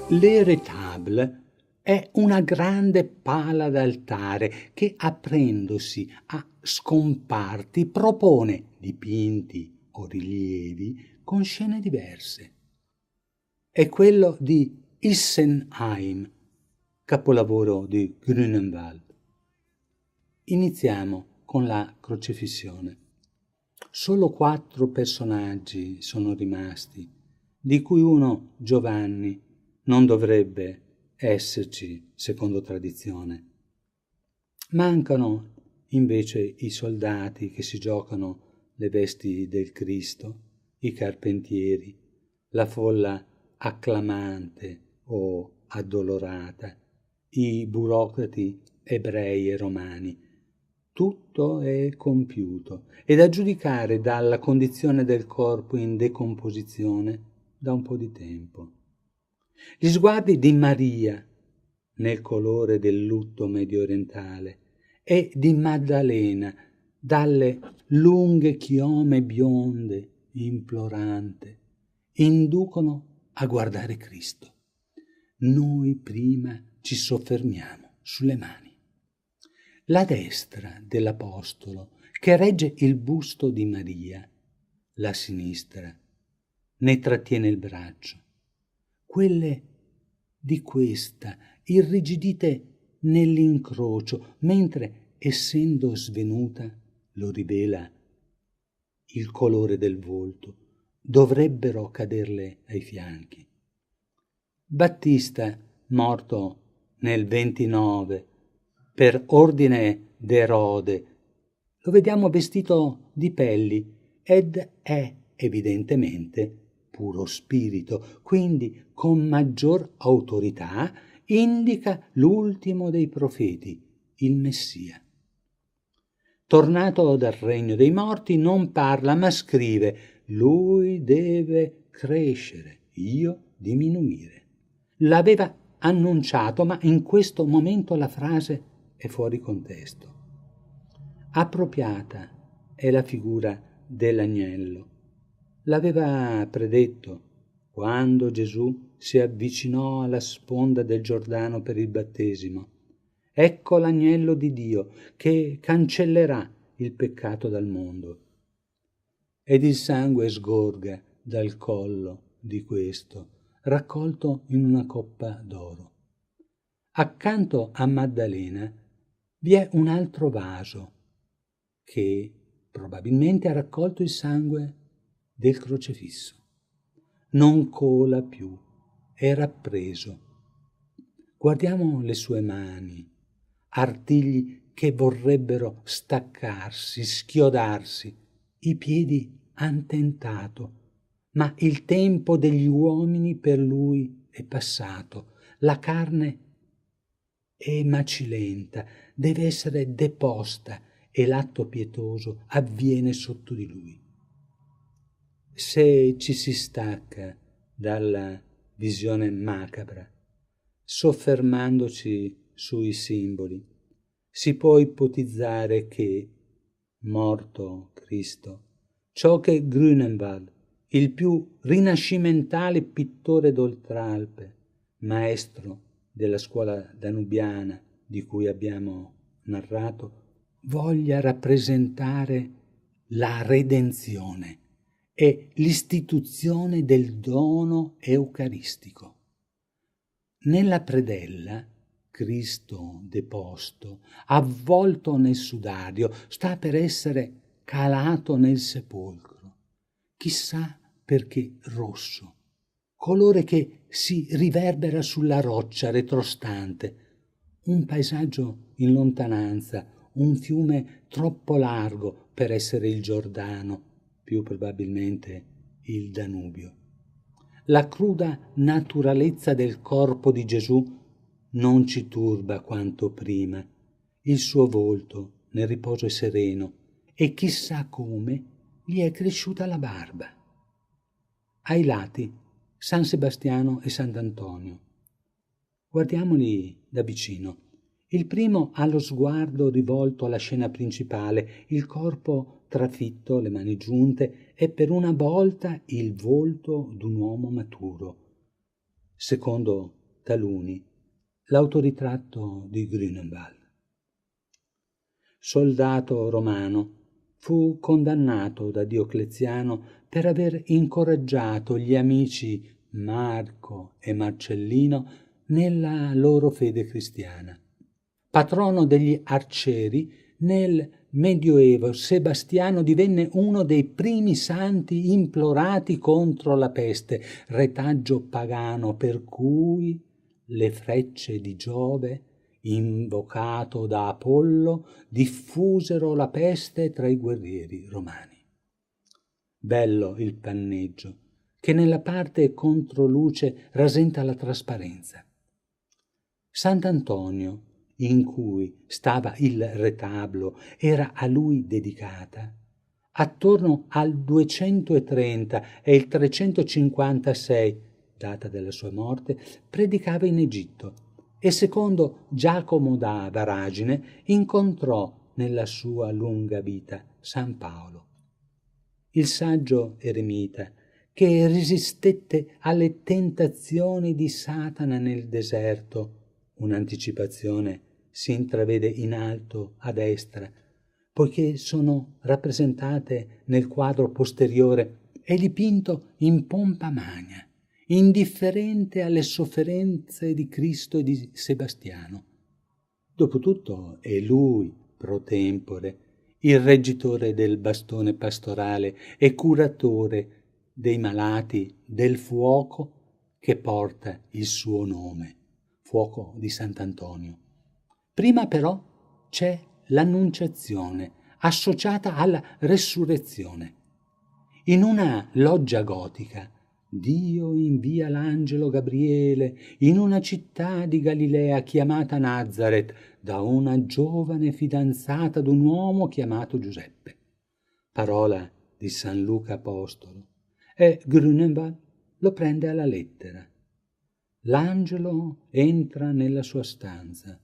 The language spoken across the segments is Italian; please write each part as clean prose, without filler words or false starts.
L'éretable è una grande pala d'altare che, aprendosi a scomparti, propone dipinti o rilievi con scene diverse. È quello di Issenheim, capolavoro di Grünewald. Iniziamo con la crocifissione. Solo 4 personaggi sono rimasti, di cui uno, Giovanni, non dovrebbe esserci secondo tradizione. Mancano invece i soldati che si giocano le vesti del Cristo, i carpentieri, la folla acclamante o addolorata, i burocrati ebrei e romani. Tutto è compiuto e da giudicare dalla condizione del corpo in decomposizione da un po' di tempo. Gli sguardi di Maria, nel colore del lutto mediorientale, e di Maddalena, dalle lunghe chiome bionde, implorante, inducono a guardare Cristo. Noi prima ci soffermiamo sulle mani. La destra dell'Apostolo, che regge il busto di Maria, la sinistra ne trattiene il braccio. Quelle di questa, irrigidite nell'incrocio, mentre, essendo svenuta, lo rivela il colore del volto, dovrebbero caderle ai fianchi. Battista, morto nel 29, per ordine d'Erode, lo vediamo vestito di pelli ed è evidentemente puro spirito, quindi con maggior autorità indica l'ultimo dei profeti, il Messia. Tornato dal regno dei morti non parla ma scrive: lui deve crescere, io diminuire. L'aveva annunciato, ma in questo momento la frase è fuori contesto. Appropriata è la figura dell'agnello. L'aveva predetto quando Gesù si avvicinò alla sponda del Giordano per il battesimo. Ecco l'agnello di Dio che cancellerà il peccato dal mondo. Ed il sangue sgorga dal collo di questo, raccolto in una coppa d'oro. Accanto a Maddalena vi è un altro vaso che probabilmente ha raccolto il sangue del crocifisso. Non cola più, è rappreso. Guardiamo le sue mani, artigli che vorrebbero staccarsi, schiodarsi. I piedi han tentato, ma il tempo degli uomini per lui è passato. La carne è macilenta, deve essere deposta e l'atto pietoso avviene sotto di lui. Se ci si stacca dalla visione macabra, soffermandoci sui simboli, si può ipotizzare che, morto Cristo, ciò che Grünewald, il più rinascimentale pittore d'Oltralpe, maestro della scuola danubiana di cui abbiamo narrato, voglia rappresentare la redenzione e l'istituzione del dono eucaristico. Nella predella, Cristo deposto, avvolto nel sudario, sta per essere calato nel sepolcro. Chissà perché rosso, colore che si riverbera sulla roccia retrostante, un paesaggio in lontananza, un fiume troppo largo per essere il Giordano, più probabilmente il Danubio. La cruda naturalezza del corpo di Gesù non ci turba quanto prima. Il suo volto nel riposo è sereno e chissà come gli è cresciuta la barba. Ai lati San Sebastiano e Sant'Antonio. Guardiamoli da vicino. Il primo ha lo sguardo rivolto alla scena principale, il corpo trafitto, le mani giunte, e per una volta il volto d'un uomo maturo. Secondo taluni, l'autoritratto di Grünewald. Soldato romano, fu condannato da Diocleziano per aver incoraggiato gli amici Marco e Marcellino nella loro fede cristiana. Patrono degli arcieri, nel Medioevo Sebastiano divenne uno dei primi santi implorati contro la peste, retaggio pagano per cui le frecce di Giove, invocato da Apollo, diffusero la peste tra i guerrieri romani. Bello il panneggio, che nella parte controluce rasenta la trasparenza. Sant'Antonio, in cui stava il retablo, era a lui dedicata. Attorno al 230 e il 356, data della sua morte, predicava in Egitto e secondo Giacomo da Varagine incontrò nella sua lunga vita San Paolo. Il saggio eremita che resistette alle tentazioni di Satana nel deserto. Un'anticipazione si intravede in alto a destra, poiché sono rappresentate nel quadro posteriore e dipinto in pompa magna, indifferente alle sofferenze di Cristo e di Sebastiano. Dopotutto è lui, pro tempore, il reggitore del bastone pastorale e curatore dei malati del fuoco che porta il suo nome, fuoco di Sant'Antonio. Prima però c'è l'annunciazione associata alla resurrezione. In una loggia gotica Dio invia l'angelo Gabriele in una città di Galilea chiamata Nazaret da una giovane fidanzata d'un uomo chiamato Giuseppe. Parola di San Luca Apostolo. E Grünewald lo prende alla lettera. L'angelo entra nella sua stanza.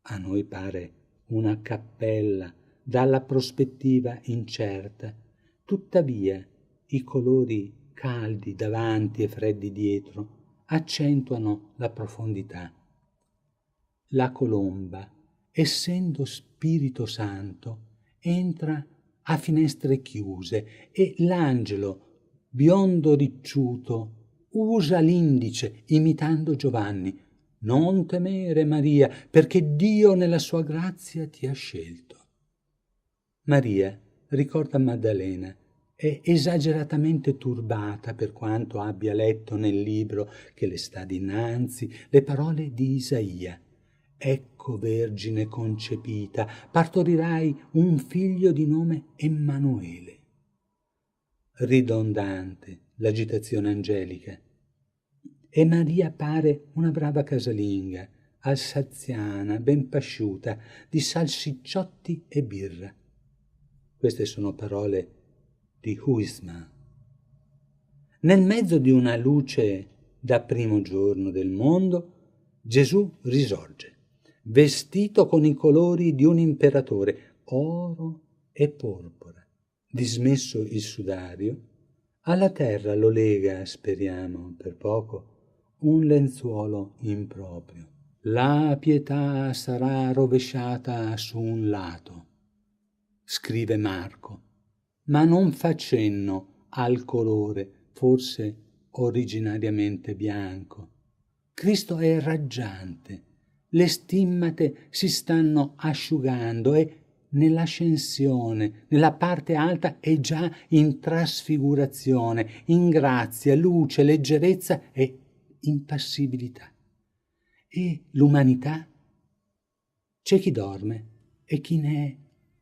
A noi pare una cappella dalla prospettiva incerta. Tuttavia i colori caldi davanti e freddi dietro accentuano la profondità. La colomba, essendo Spirito Santo, entra a finestre chiuse e l'angelo, biondo ricciuto, usa l'indice imitando Giovanni. Non temere, Maria, perché Dio nella sua grazia ti ha scelto. Maria ricorda Maddalena, è esageratamente turbata per quanto abbia letto nel libro che le sta dinanzi le parole di Isaia. Ecco, vergine concepita, partorirai un figlio di nome Emmanuele. Ridondante l'agitazione angelica. E Maria pare una brava casalinga, alsaziana, ben pasciuta, di salsicciotti e birra. Queste sono parole di Huisman. Nel mezzo di una luce da primo giorno del mondo, Gesù risorge, vestito con i colori di un imperatore, oro e porpora. Dismesso il sudario, alla terra lo lega, speriamo, per poco, un lenzuolo improprio. La pietà sarà rovesciata su un lato, scrive Marco, ma non fa cenno al colore, forse originariamente bianco. Cristo è raggiante, le stimmate si stanno asciugando e nell'ascensione, nella parte alta è già in trasfigurazione, in grazia, luce, leggerezza e impassibilità. E l'umanità? C'è chi dorme e chi ne è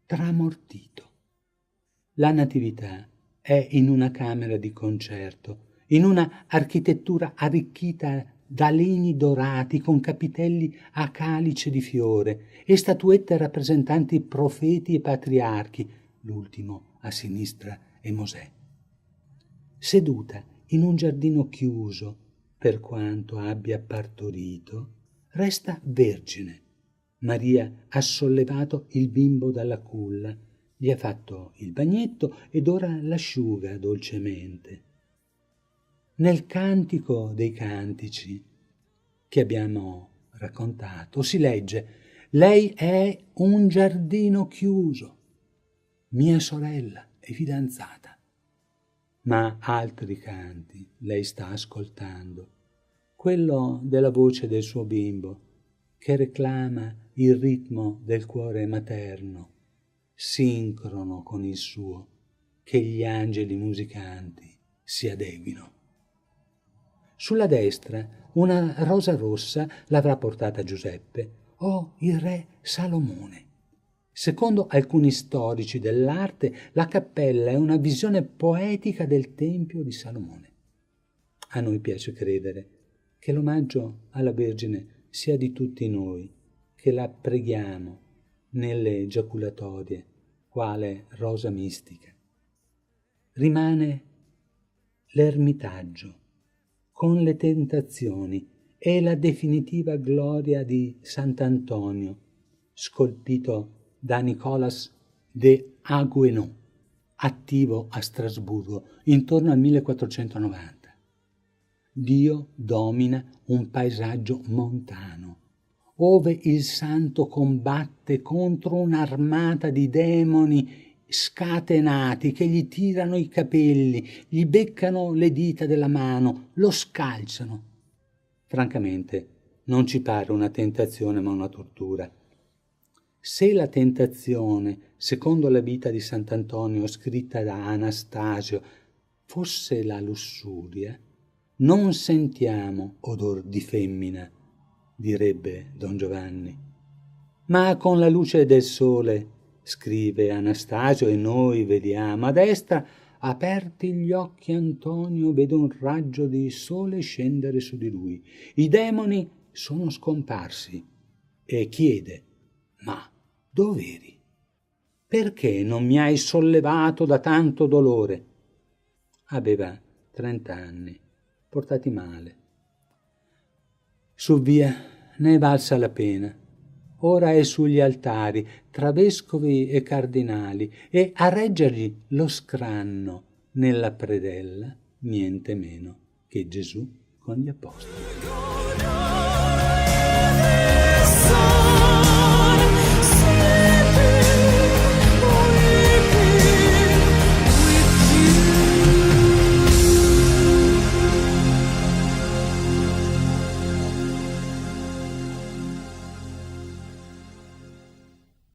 tramortito. La natività è in una camera di concerto, in una architettura arricchita da legni dorati con capitelli a calice di fiore e statuette rappresentanti profeti e patriarchi, l'ultimo a sinistra è Mosè. Seduta in un giardino chiuso, per quanto abbia partorito, resta vergine. Maria ha sollevato il bimbo dalla culla, gli ha fatto il bagnetto ed ora l'asciuga dolcemente. Nel Cantico dei Cantici che abbiamo raccontato si legge: lei è un giardino chiuso, mia sorella è fidanzata. Ma altri canti lei sta ascoltando, quello della voce del suo bimbo, che reclama il ritmo del cuore materno, sincrono con il suo, che gli angeli musicanti si adeguino. Sulla destra una rosa rossa l'avrà portata Giuseppe o il re Salomone. Secondo alcuni storici dell'arte, la cappella è una visione poetica del Tempio di Salomone. A noi piace credere che l'omaggio alla Vergine sia di tutti noi, che la preghiamo nelle giaculatorie, quale rosa mistica. Rimane l'ermitaggio, con le tentazioni e la definitiva gloria di Sant'Antonio, scolpito da Nicolas de Aguenau, attivo a Strasburgo intorno al 1490. Dio domina un paesaggio montano, ove il santo combatte contro un'armata di demoni scatenati che gli tirano i capelli, gli beccano le dita della mano, lo scalciano. Francamente, non ci pare una tentazione ma una tortura. Se la tentazione, secondo la vita di Sant'Antonio scritta da Anastasio, fosse la lussuria, non sentiamo odor di femmina, direbbe Don Giovanni. Ma con la luce del sole, scrive Anastasio, e noi vediamo a destra, aperti gli occhi Antonio vede un raggio di sole scendere su di lui. I demoni sono scomparsi e chiede: ma dov'eri? Perché non mi hai sollevato da tanto dolore? Aveva 30 anni, portati male. Su via, ne è valsa la pena. Ora è sugli altari, tra vescovi e cardinali, e a reggergli lo scranno nella predella, niente meno che Gesù con gli apostoli.